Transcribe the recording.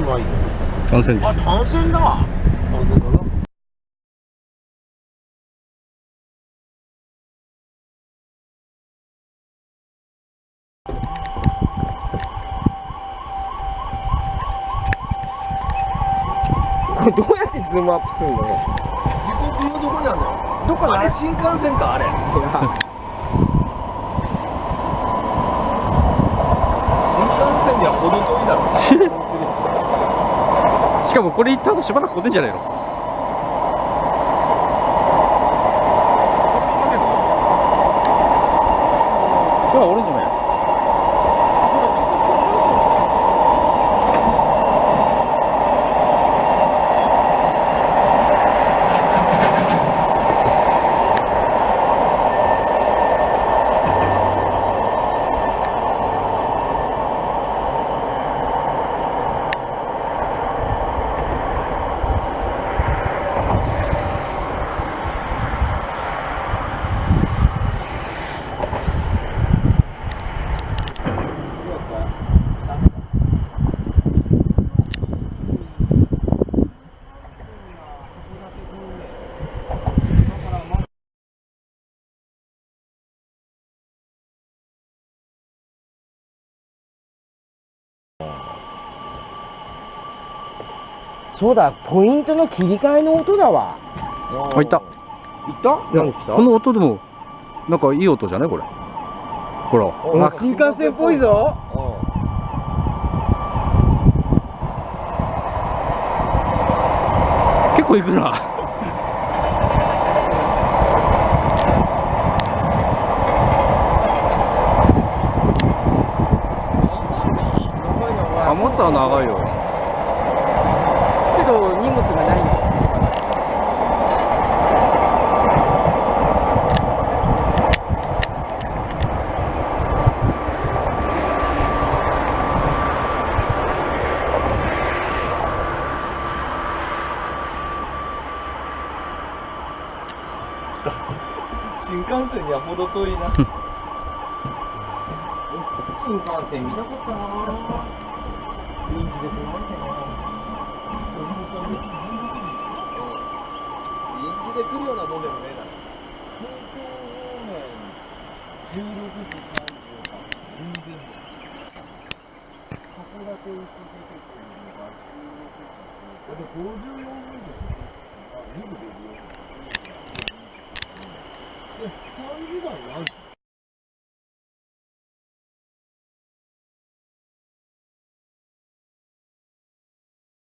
くないよ。単線です。あ、単線だ。単線だな。これどうやってズームアップするのよ。時刻のどこにあんのよ。どこあれ新幹線かあれ。新幹線には程遠いだろ。しかもこれ行った後しばらく来てんじゃないの。今日はオレンジもや。そうだ、ポイントの切り替えの音だわ。あ、いた。行った？何来た？この音でもなんかいい音じゃないこれ。ほら。あ、新幹線っぽいぞ。結構行くな。貨物は長いよ。けど荷物がないんだ。新幹線には程遠いな。新幹線見たかったな。臨時で来ないかな。臨時で来るようなもんでもねえだろ。東京方面16時38分。全然。函館行き出てくるのが16時。あ、で54分で。あ、2部で利用。3時台ある。